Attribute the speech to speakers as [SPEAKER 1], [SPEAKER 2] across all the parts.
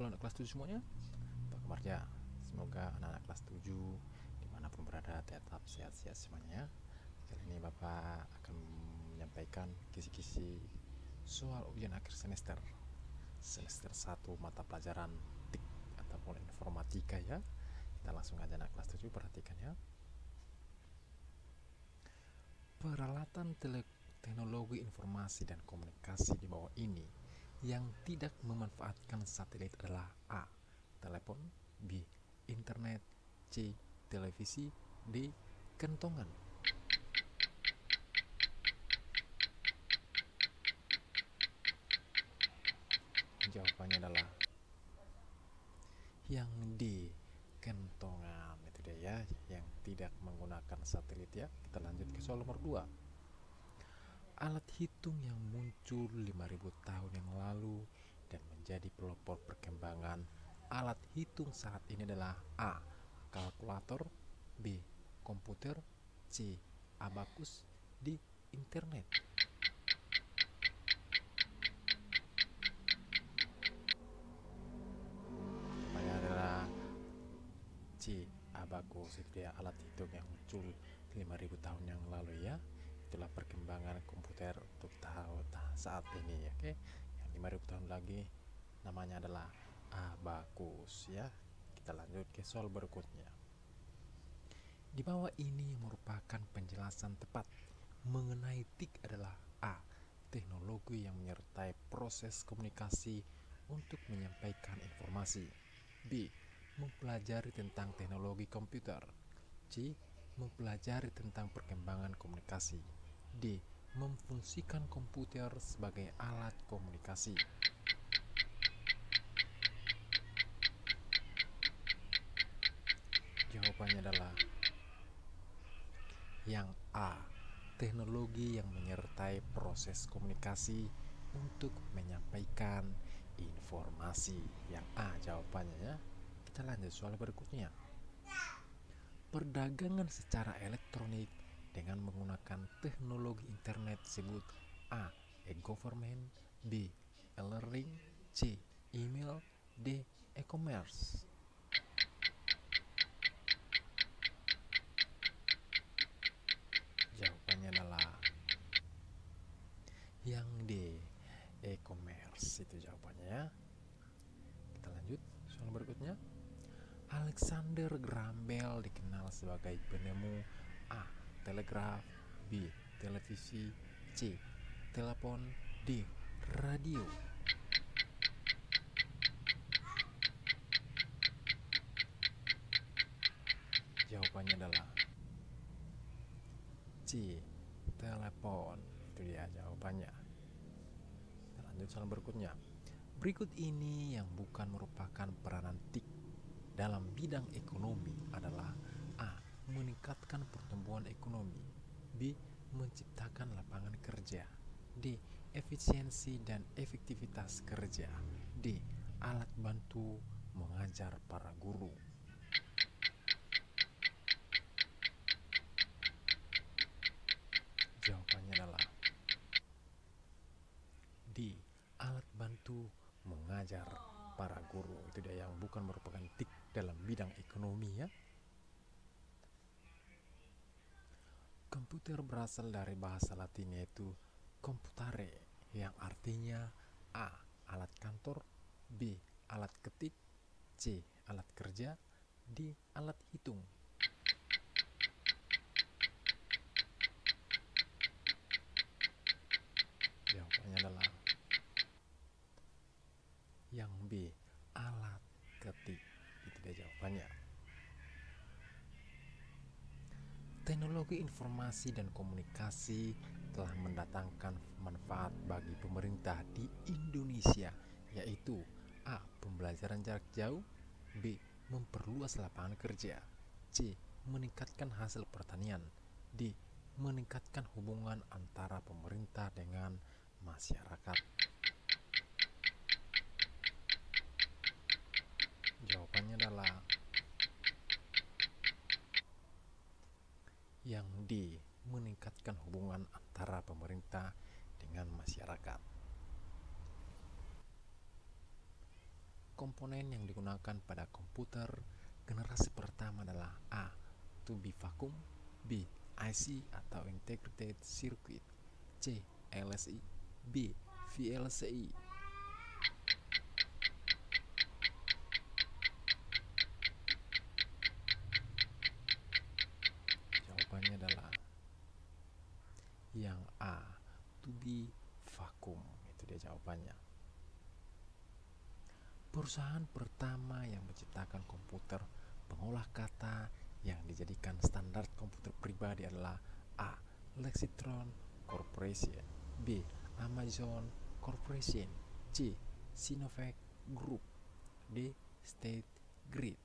[SPEAKER 1] Halo anak kelas 7 semuanya, apa kabarnya? Semoga anak-anak kelas 7 dimanapun berada tetap sehat-sehat semuanya. Kali ini Bapak akan menyampaikan kisi-kisi soal ujian akhir semester Semester 1 mata pelajaran TIK ataupun informatika ya. Kita langsung aja anak kelas 7, perhatikan ya. Peralatan teknologi informasi dan komunikasi di bawah ini yang tidak memanfaatkan satelit adalah A. Telepon, B. Internet, C. Televisi, D. Kentongan. Jawabannya adalah yang D. Kentongan. Itu dia ya, yang tidak menggunakan satelit ya. Kita lanjut ke soal nomor 2. Alat hitung yang muncul 5.000 tahun yang lalu dan menjadi pelopor perkembangan alat hitung saat ini adalah A. Kalkulator, B. Komputer, C. Abakus, D. Internet. Jawabannya adalah C. Abakus. Itu dia alat hitung yang muncul 5.000 tahun yang lalu ya. Itulah perkembangan komputer untuk tahun saat ini ya, oke. Yang 5.000 tahun lagi namanya adalah abakus ya. Kita lanjut ke soal berikutnya. Di bawah ini merupakan penjelasan tepat mengenai TIK adalah A. Teknologi yang menyertai proses komunikasi untuk menyampaikan informasi. B. Mempelajari tentang teknologi komputer. C. Mempelajari tentang perkembangan komunikasi. D. Memfungsikan komputer sebagai alat komunikasi. Jawabannya adalah yang A. Teknologi yang menyertai proses komunikasi untuk menyampaikan informasi. Yang A jawabannya ya. Kita lanjut soal berikutnya. Perdagangan secara elektronik dengan menggunakan teknologi internet disebut A. E-government, B. E-learning, C. Email, D. E-commerce. Jawabannya adalah yang D. E-commerce. Itu jawabannya ya. Kita lanjut soal berikutnya. Alexander Graham Bell dikenal sebagai penemu A. Telegraf, B. Televisi, C. Telepon, D. Radio. Jawabannya adalah C. Telepon. Itu dia jawabannya. Kita lanjut soal berikutnya. Berikut ini yang bukan merupakan peranan TIK dalam bidang ekonomi adalah A. Meningkatkan pertumbuhan ekonomi, B. Menciptakan lapangan kerja, D. Efisiensi dan efektivitas kerja, D. Alat bantu mengajar para guru. Jawabannya adalah D. Alat bantu mengajar para guru. Itu dia yang bukan merupakan TIK dalam bidang ekonomi ya. Komputer berasal dari bahasa Latin yaitu computare yang artinya A. Alat kantor, B. Alat ketik, C. Alat kerja, D. Alat hitung. Jawabannya adalah yang B. Alat ketik. Itu dia jawabannya. Teknologi informasi dan komunikasi telah mendatangkan manfaat bagi pemerintah di Indonesia, yaitu A. Pembelajaran jarak jauh, B. Memperluas lapangan kerja, C. Meningkatkan hasil pertanian, D. Meningkatkan hubungan antara pemerintah dengan masyarakat. Jawabannya adalah yang D. Meningkatkan hubungan antara pemerintah dengan masyarakat. komponen yang digunakan pada komputer generasi pertama adalah A. To be vacuum, B. IC atau Integrated Circuit, C. LSI, B. VLCI. Jawabannya adalah yang A. To be vacuum. Itu dia jawabannya. Perusahaan pertama yang menciptakan komputer pengolah kata yang dijadikan standar komputer pribadi adalah A. Lexitron Corporation, B. Amazon Corporation, C. Sinovac Group, D. State Grid.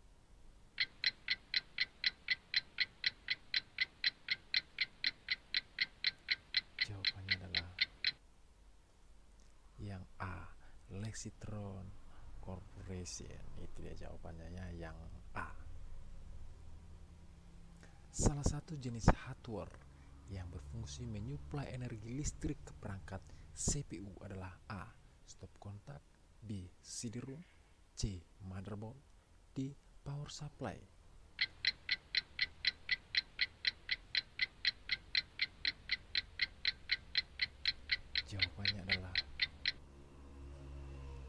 [SPEAKER 1] Jawabannya adalah yang A. Lexitron Corporation. Itu dia jawabannya ya, yang A. Salah satu jenis hardware yang berfungsi menyuplai energi listrik ke perangkat CPU adalah A. Stop kontak, B. CD-ROM, C. Motherboard, D. Power supply. Jawabannya adalah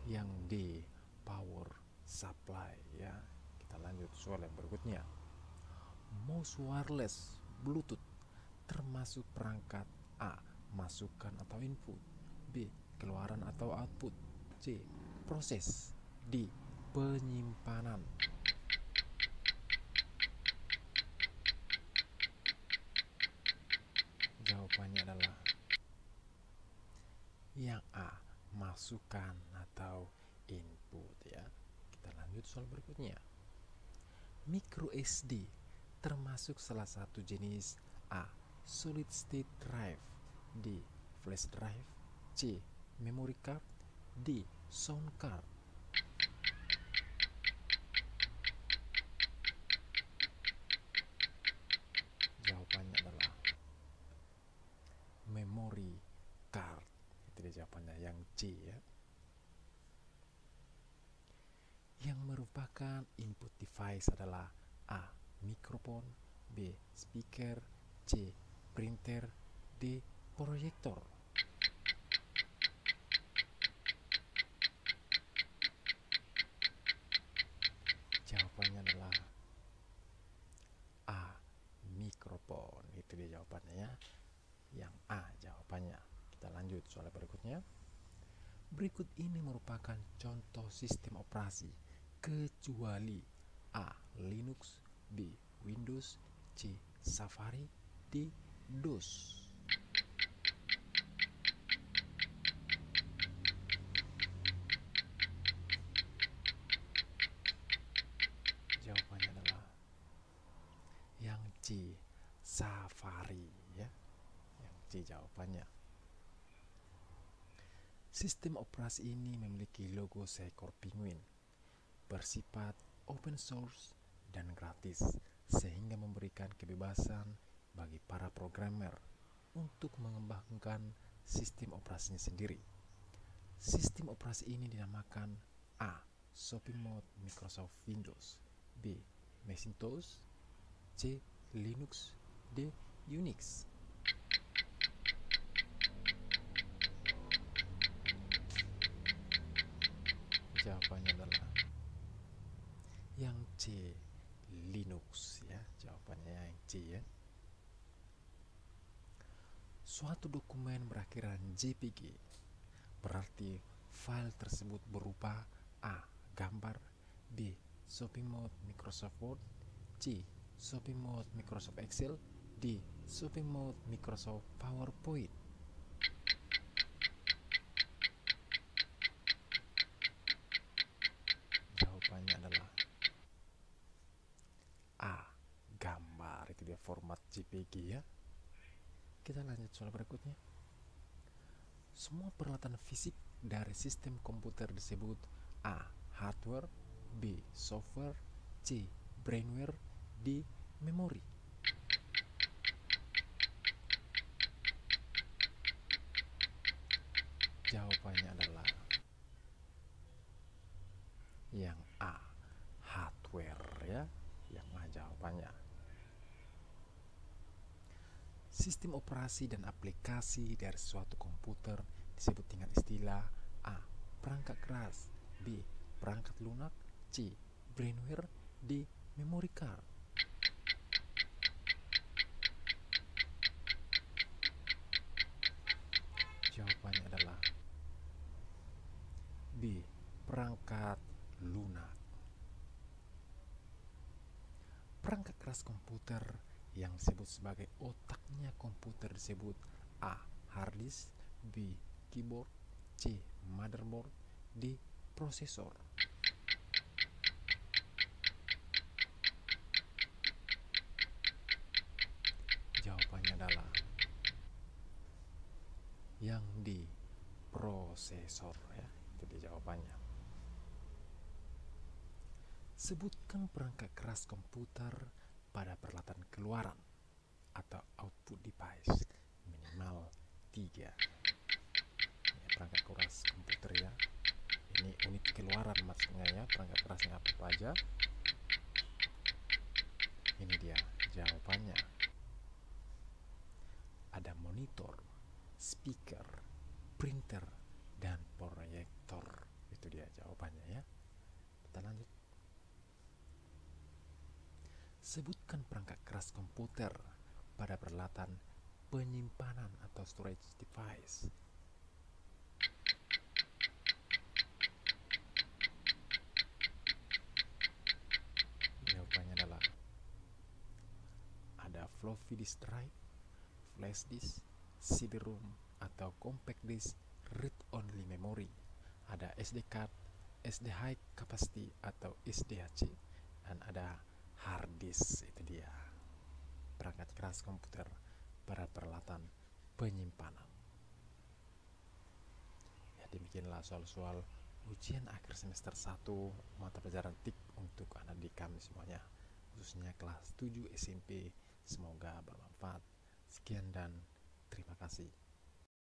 [SPEAKER 1] yang D. Power supply ya. Kita lanjut soal yang berikutnya. Mouse wireless Bluetooth termasuk perangkat A. Masukan atau input, B. Keluaran atau output, C. Proses, D. Penyimpanan. Jawabannya adalah yang A. Masukan atau input ya. Kita lanjut soal berikutnya. Micro SD termasuk salah satu jenis A. Solid state drive, D. Flash drive, C. Memory card, D. Sound card. Jawabannya adalah memory card. Itu dia jawabannya yang C ya. Yang merupakan input device adalah A. Mikrofon, B. Speaker, C. Printer, D. Proyektor. Jawabannya adalah A. Mikrofon. Itu dia jawabannya ya. Yang A jawabannya. Kita lanjut soal berikutnya. Berikut ini merupakan contoh sistem operasi kecuali A. Linux, B. Windows, C. Safari, D. DOS. Jawabannya adalah yang C. Safari ya. Yang C jawabannya. Sistem operasi ini memiliki logo seekor penguin, bersifat open source dan gratis, sehingga memberikan kebebasan bagi para programmer untuk mengembangkan sistem operasinya sendiri. Sistem operasi ini dinamakan A. Shopping Mode Microsoft Windows, B. Macintosh, C. Linux, D. Unix. Jawabannya adalah yang C. Linux ya. Jawabannya yang C ya. Suatu dokumen berakhiran JPG berarti file tersebut berupa A. Gambar, B. Shopping Mode Microsoft Word, C. Shopping Mode Microsoft Excel, D. Shopping Mode Microsoft PowerPoint. Jawabannya adalah A. Gambar. Itu dia format JPG ya. Kita lanjut soal berikutnya. Semua peralatan fisik dari sistem komputer disebut A. Hardware, B. Software, C. Brainware, D. Memori. Jawabannya adalah Yang A, hardware ya. Yang A jawabannya. Sistem operasi dan aplikasi dari suatu komputer disebut dengan istilah A, perangkat keras, B, perangkat lunak, C, brainware, D, memory card. Jawabannya adalah B, perangkat lunak. Perangkat keras komputer yang disebut sebagai otaknya komputer disebut A, hard disk, B, keyboard, C, motherboard, D, prosesor. Jawabannya adalah yang D, prosesor ya. Itu dia jawabannya. Sebutkan perangkat keras komputer pada peralatan keluaran atau output device minimal 3. Ini perangkat keras komputer ya. Ini unit keluaran maksudnya ya, perangkat kerasnya apa saja. Ini dia jawabannya. Ada monitor, speaker, printer, dan proyektor. Itu dia jawabannya ya. Kita lanjut. Sebutkan perangkat keras komputer pada peralatan penyimpanan atau storage device. Jawabannya adalah ada floppy disk drive, flash disk, CD-ROM atau compact disk, read-only memory. Ada SD card, SD high capacity atau SDHC, dan ada hard disk. Itu dia perangkat keras komputer pada peralatan penyimpanan. Ya, demikianlah soal-soal ujian akhir semester 1 mata pelajaran TIK untuk anak-adik kami semuanya, khususnya kelas 7 SMP. Semoga bermanfaat. Sekian dan terima kasih.